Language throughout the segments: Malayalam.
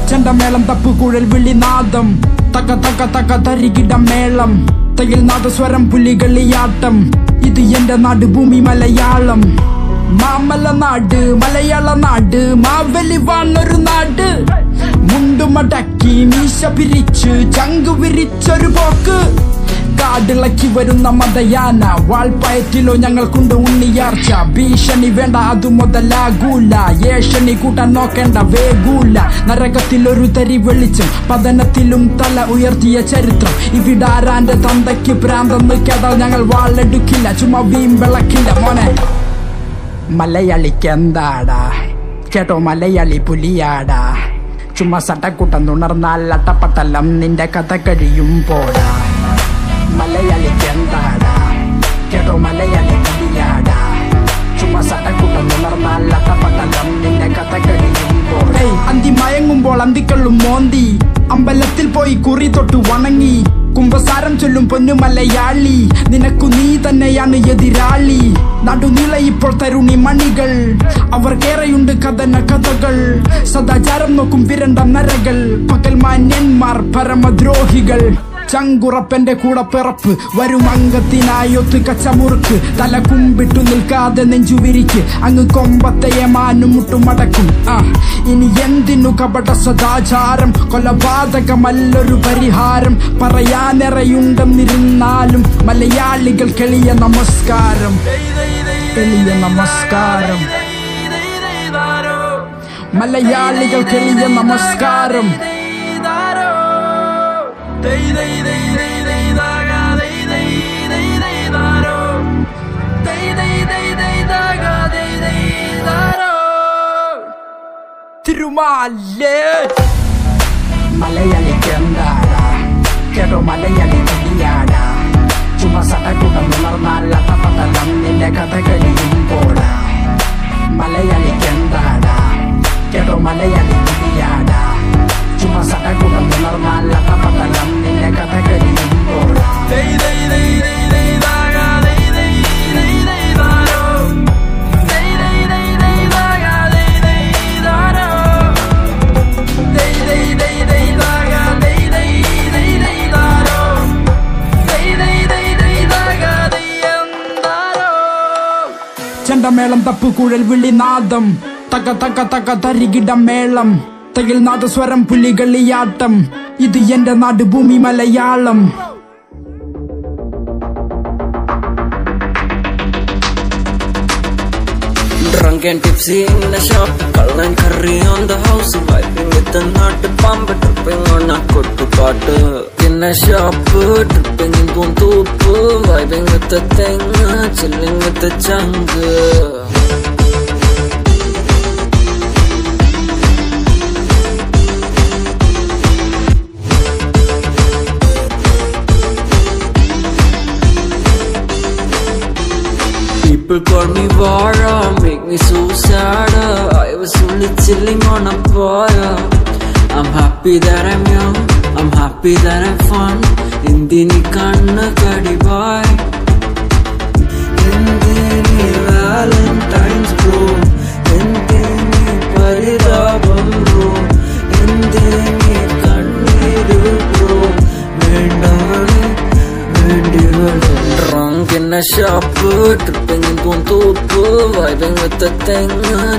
ചെണ്ടമേളം തപ്പുകുഴൽ വിളിനാദം തക തക തക തരികിട മേളം തയിൽ നാദസ്വരം പുലികളിയാട്ടം ഇത് എന്റെ നാട് ഭൂമി മലയാളം മാമല നാട് മലയാള നാട് മാവലി വാണൊരു നാട് മുണ്ടുമടക്കി മീശ പിരിച്ച് ചങ്കു വിരിച്ചൊരു പോക്ക് കാടിളക്കി വരുന്ന മതയാന വാൾപ്പയറ്റിലോ ഞങ്ങൾക്കുണ്ട് ഉണ്ണിയാർച്ച ഭീഷണി വേണ്ട അതു മുതലാകൂല ഏഷണി കൂട്ടാൻ നോക്കേണ്ട വേഗൂല നരകത്തിലൊരു തരി വെളിച്ചം പതനത്തിലും തല ഉയർത്തിയ ചരിത്രം ഇവിടാരാന്റെ തന്തയ്ക്ക് പ്രാന്തെന്ന് കേട്ടാൽ ഞങ്ങൾ വാളെടുക്കില്ല ചുമ്മാ വീമ്പിളക്കില്ല മോനെ മലയാളിക്കെന്താടാ കേട്ടോ മലയാളി പുലിയാടാ ചുമ്മാ സട്ടക്കൂട്ടം തുണർന്നാൽ അട്ടപ്പട്ടലം നിന്റെ കഥ കഴിയും പോടാ മലയാളിക്കെന്താടാ കേട്ടോ മലയാളി പുലിയാടാ ചുമ്മാ സട്ടക്കൂട്ടം തുണർന്നാൽ അട്ടപ്പട്ടലം നിന്റെ കഥ കഴിയും പോടാ അന്തി മയങ്ങുമ്പോൾ അന്തിക്കള്ളും മോന്തി അമ്പലത്തിൽ പോയി കുറി തൊട്ടു വണങ്ങി കുംഭസാരം ചൊല്ലും പൊന്നു മലയാളി നിനക്കു നീ തന്നെയാണ് എതിരാളി നടുനില ഇപ്പോൾ തരുണി മണികൾ അവർക്കേറെയുണ്ട് കഥകൾ സദാചാരം നോക്കും വിരണ്ട നരകൾ പകൽ മാന്യന്മാർ പരമദ്രോഹികൾ ചങ്കുറപ്പന്റെ കൂടെ പിറപ്പ് വരും അംഗത്തിനായൊത്ത് കച്ചമുറുക്ക് തല കുമ്പിട്ടു നിൽക്കാതെ നെഞ്ചുവിരിക്ക് അങ്ങ് കൊമ്പത്തെ മാനും മുട്ടുമടക്കും ഇനി എന്തിനു കപട സദാചാരം കൊലപാതകമല്ലൊരു പരിഹാരം പറയാനിറയുണ്ടെന്നിരുന്നാലും മലയാളികൾ കെളിയ നമസ്കാരം കെളിയ നമസ്കാരം മലയാളികൾ കെളിയ നമസ്കാരം തിരുമാലേ മലയാളിക്കെന്താടാ കേട്ടോ മലയാളി പുലിയാടാ ചുമ്മാ സട്ടക്കൂട്ടം തുണർന്നാൽ അട്ടപ്പട്ടലം നിന്റെ കഥ കഴിയും പോടാ മലയാളിക്കെന്താടാ കേട്ടോ മലയാളി പുലിയാടാ ചുമ്മാ സട്ടക്കൂട്ടം തുണർന്നാൽ അട്ടപ്പട്ടലം നിന്റെ കഥ കഴിയും പോടാ ചെണ്ടമേളം തപ്പുകുഴൽ വിളിനാദം തക തക തക തരികിട മേളം തയിൽ നാദസ്വരം പുലികളിയാട്ടം ഇത് എന്റെ നാട് ഭൂമി Malayalam Drunk and tipsy in the shop, call and curry on the house, vibing with the nut bomb, tripping on a kottu paatu. In the shop, tripping in Puntupu, vibing with the thing, chilling with the jungle. People call me Vara, make me so sad. I was only chilling on a bar. I'm happy that I'm young, I'm happy that I'm fun. Indini kanna kadi boy, Indini Valentine's bro, Indini paridabam bro, Indini kanniru bro, vendavale vendivale. Drunk in a shop, tripping in Puntupu, vibing with the thing,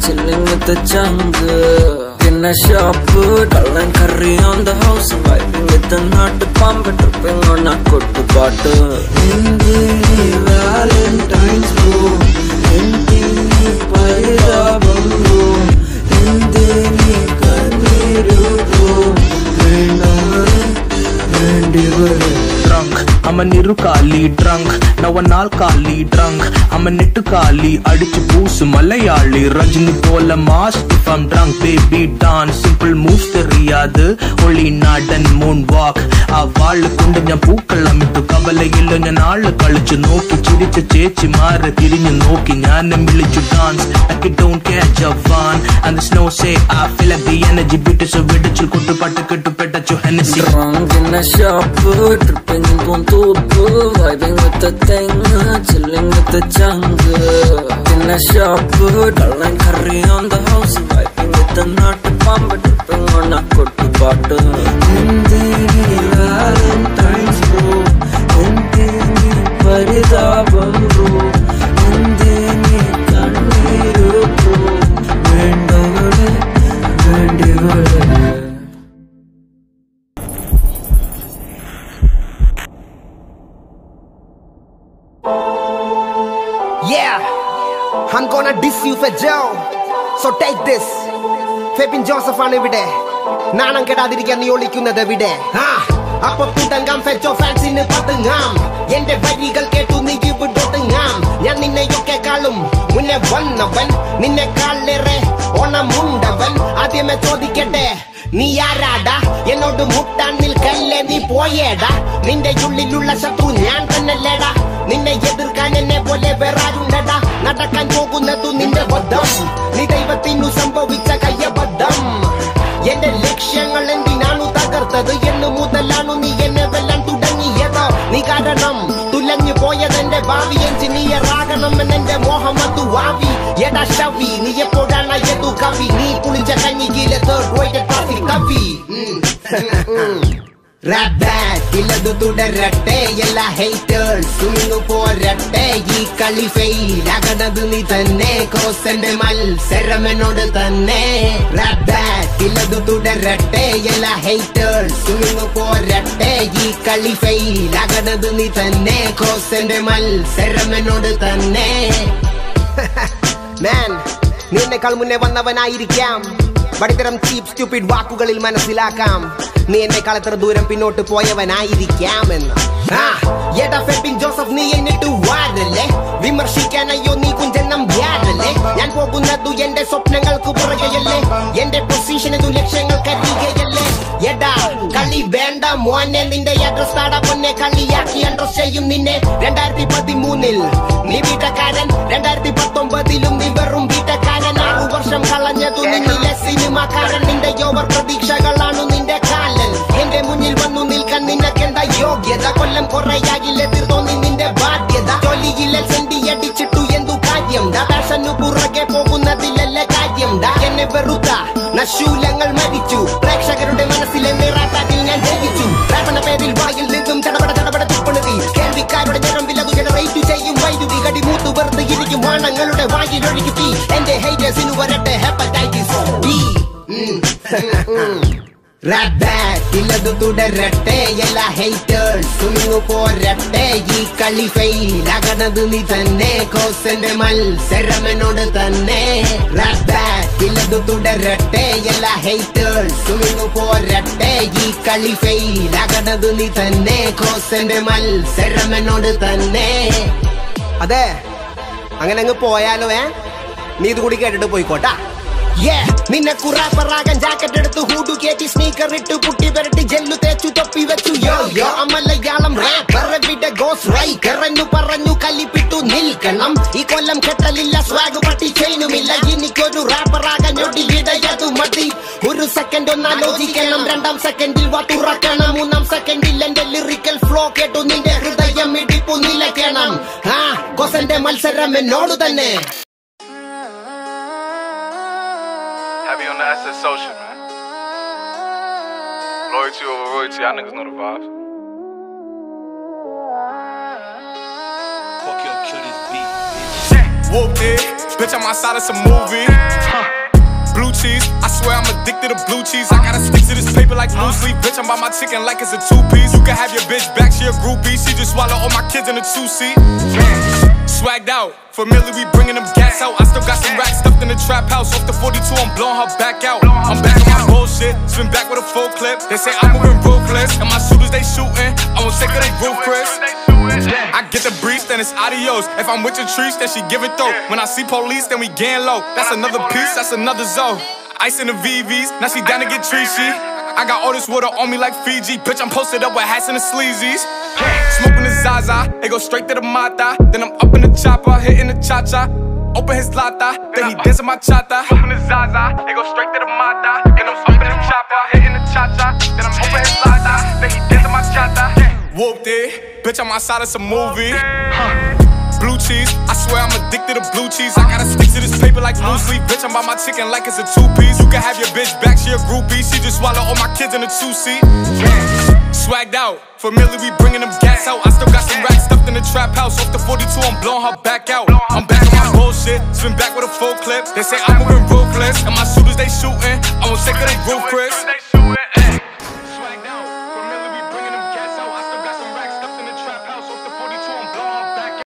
chilling with the jungle. In a shop, call and curry on the house, vibing with the nut bomb, tripping on a kottu paatu. Indini Valentine's bro, Indini paridabam bro, Indini kanniru bro, vendavale vendivale. drunk. I'm a nirukali drunk. Now a nalkali drunk. I'm a nettukali adichu poosu malayali. Rajini pola mask if I'm drunk. Baby dance simple moves theriyadu. Only nod and moonwalk. ആ വാള് കൊണ്ട് ഞാൻ പൂക്കള്ളം ഇട്ടു കവലയില്ല ഞാൻ ആള് കളിച്ചു നോക്കി ചിരിച്ച ചേച്ചിമാരെ തിരിഞ്ഞു നോക്കി ഞാനും വിളിച്ചു dance I don't catch a fun and the snow say I feel like the energy beat so വെടിച്ചു കൊട്ടുപാട്ട് കെട്ടുപെട്ടു Hennessy drunk in the shop tripping in Pontoop vibing with the thing chilling with the jungle in the shop kallan curry on the house vibing with the nut bomb tripping on a കൊട്ടുപാട്ട് Valentine's bro endeni paridabam bro endeni kanneeru bro vendavale vendivale Yeah, I'm gonna diss you for Joe. So take this. Febin Joseph ആണ് ഇവിടെ നാണം കെടാതിരിക്കാൻ നീ ഒളിക്കുന്നത് എവിടെ അപ്പൊ തുടങ്ങാം ഫെച്ചോ ഫാൻസിന് പതുങ്ങാം എന്റെ വരികൾ കേട്ടു നീ ഇവിടൊതുങ്ങാം ഞാൻ നിന്നെയൊക്കെക്കാളും മുന്നേ വന്നവൻ നിന്നെക്കാളേറെ ഓണമുണ്ടവൻ ആദ്യമേ ചോദിക്കട്ടെ നീ ആരാടാ എന്നോട് മുട്ടാൻ നിൽക്കല്ലേ നീ പോയേടാ നിന്റെ ഉള്ളിലുള്ള ശത്രു ഞാൻ തന്നെല്ലേടാ നിന്നെ എതിർക്കാൻ എന്നെ പോലെ വേറാരുണ്ടടാ നടക്കാൻ പോകുന്നതു നിന്റെ വധം നീ ദൈവത്തിനു സംഭവിച്ച കയ്യബദ്ധം എന്റെ ലക്ഷ്യങ്ങൾ എന്തിനാണു തകർത്തത് എന്ന് മുതലാണു നീ എന്നെ വെല്ലാൻ തുടങ്ങിയത് നീ കാരണം തുലഞ്ഞു പോയതെന്റെ ഭാവി എഞ്ചിനീയർ ആകണമെന്നെന്റെ മോഹം അതു വാവി എടാ ശവി നീ എപ്പോഴാണ് ഏതു കവി നീ കുളിച്ച കഞ്ഞിയിലെ തേർഡ് റേറ്റഡ് ട്രോഫി കവി Rap bad, ഇല്ലതു തുടരട്ടെ എല്ലാ ഹേറ്റേഴ്സ് ഇന്നു പോരട്ടെ ഈ കളി ഫെയിൽ ആകണത് നീ തന്നെ കോസന്റെ മത്സരം എന്നോട് തന്നെ Rap bad, ഇല്ലതു തുടരട്ടെ എല്ലാ ഹേറ്റേഴ്സ് ഇന്നു പോരട്ടെ ഈ കളി ഫെയിൽ ആകണത് നീ തന്നെ കോസന്റെ മത്സരം എന്നോട് തന്നെ Man, നീ എന്നെക്കാൾ മുന്നേ വന്നവനായിരിക്കാം വടിത്തരം ചീപ്പ് സ്റ്റുപ്പിഡ് വാക്കുകളിൽ മനസ്സിലാക്കാം നീ എന്നെക്കാൾ എത്ര ദൂരം പിന്നോട്ട് പോയവനായിരിക്കാമെന്ന് എടാ ഫെബിൻ ജോസഫ് നീ എന്നിട്ട് വാരല്ലേ വിമർശിക്കാനയ്യോ നീ കുഞ്ചെണ്ണം വ്യാരല്ലേ ഞാൻ പോകുന്നതു എന്റെ സ്വപ്നങ്ങൾക്ക് പുറകെയല്ലേ എന്റെ പൊസിഷനു ലക്ഷ്യങ്ങൾക്കരികയല്ലേ എടാ കളി വേണ്ട മോനെ നിന്റെ അഡ്രസ് താടാ പൊന്നെ കളിയാക്കി അഡ്രസ് ചെയ്യും നിന്നെ 2013 നീ വീട്ടക്കാരൻ 2019 നീ വെറും വീട്ടക്കാരൻ 6 വർഷം കളഞ്ഞതു നിന്നിലെ സിനിമാക്കാരൻ നിന്റെ യോവർ പ്രതീക്ഷകളാണു നിന്റെ കാലൻ എന്റെ മുന്നിൽ വന്നു നിൽക്കാൻ നിനക്കെന്താ യോഗ്യത കൊല്ലം കുറയാകില്ലേ തീർത്തോന്നി നിന്റെ ബാധ്യത ജോലിയിലെ സെന്റി അടിച്ചിട്ടു എന്തു കാര്യം ദാഷനു പുറകെ പോകുന്നതിലല്ലേ കാര്യം എന്നെ വെറുത്ത നശൂലങ്ങൾ മരിച്ചു പ്രേക്ഷകരുടെ മനസ്സിലെ നിറാട്ടാക്കിൽ ഞാൻ ജയിച്ചു റാപ്പണ പേരിൽ വായിൽ നിന്നും ചടപട തുപ്പണതി കേൾവിക്കാരുടെ ഞരമ്പിലതു ജനറേറ്റ് ചെയ്യും വൈദ്യുതി കടി മൂത്തു വെറുതെ ഇരിക്കും വാണങ്ങളുടെ വായിൽ ഒഴുകി എന്റെ ഹേറ്റേഴ്സിനു വരട്ടെ ഹെപ്പറ്റൈറ്റിസ് ബി Rap bad, ഇല്ലതു തുടരട്ടെ എല്ലാ ഹേറ്റേഴ്സ് ഇന്നു പോരട്ടെ ഈ കളി ഫെയിൽ ആകണത് നീ തന്നെ കോസന്റെ മത്സരം എന്നോട് തന്നെ Rap bad, ഇല്ലതു തുടരട്ടെ എല്ലാ ഹേറ്റേഴ്സ് ഇന്നു പോരട്ടെ ഈ കളി ഫെയിൽ ആകണത് നീ തന്നെ കോസന്റെ മത്സരം എന്നോട് തന്നെ അതെ അങ്ങനെ അങ്ങ് പോയാലോ നീ ഇത് കൂടി കേട്ടിട്ട് പോയിക്കോട്ടാ നിന്നെ കുറാപ്പറാകാൻ ജാക്കറ്റ് എടുത്ത് ഹൂഡു കേറ്റി സ്നീക്കർ ഇട്ട് പുട്ടി വരട്ടി ജെല്ലു തേച്ചു തൊപ്പി വെച്ചു യോ മലയാളം റാപ്പർ എവിടെ ഗോസ് റൈറ്റർ എന്നു പറഞ്ഞു കലിപ്പിട്ടു നിൽക്കണം ഈ കൊല്ലം കെട്ടലില്ല സ്വാഗ് പട്ടി ചെയിനുമില്ല എനിക്കൊരു റാപ്പറാകാൻ ഒടിയിടയതു മതി ഒരു സെക്കൻഡ് ഒന്നാലോചിക്കണം 2ാം സെക്കൻഡിൽ തുറക്കണം 3ാം സെക്കൻഡിൽ എന്റെ ലിറിക്കൽ ഫ്ലോ കേട്ടു നിന്റെ ഹൃദയം ഇടിപ്പു നിലയ്ക്കണം കൊസന്റെ മത്സരം എന്നോട് തന്നെ Heavy on the SS social, man. Loyalty over royalty, y'all niggas know the vibes. Fuck your kill this beat. Whooped it, bitch, I'm outside of some movie. Blue cheese, I swear I'm addicted to blue cheese. I gotta stick to this paper like blue sleep. Bitch, I'm by my chicken like it's a 2-piece. You can have your bitch back, she she a groupie. She just swallow all my kids in a two-seat. Swagged out, familiar, we bringing them gas out. I still got some racks stuffed in the trap house. Off the 42, I'm blowing her back out. I'm back on my bullshit, spin back with a full clip. They say I'm moving ruthless, and my shooters they shooting. I won't take of they roof, Chris. I get the breeze, then it's adios. If I'm with your trees, then she give it though. When I see police, then we gang low. That's another piece, that's another zone. Ice in the VVs, now she down to get treachy. I got all this water on me like Fiji. Bitch, I'm posted up with hats and the sleazies. Smoking the Zaza, it go straight to the Mata. Then I'm up in the chopper, hitting the cha-cha. Open his lata, then he dancing my chata. Smoking the Zaza, it go straight to the Mata. Then I'm up in the chopper, hitting the cha-cha. Then I'm open his lata, then he dancing my chata. Whooped it, bitch, I'm outside of some movie. Blue cheese, I swear I'm addicted to blue cheese. I gotta stick to this paper like blue sleep. Bitch, I'm by my chicken like it's a two-piece. You can have your bitch back, she a groupie. She just swallow all my kids in a two-seat. Swagged out, familiar, we bringing them gas out. I still got some racks stuffed in the trap house. Off the 42, I'm blowing her back out. I'm back on my bullshit, spin back with a full clip. They say I'm moving ruthless, and my shooters they shooting. I won't take of they roof, Chris.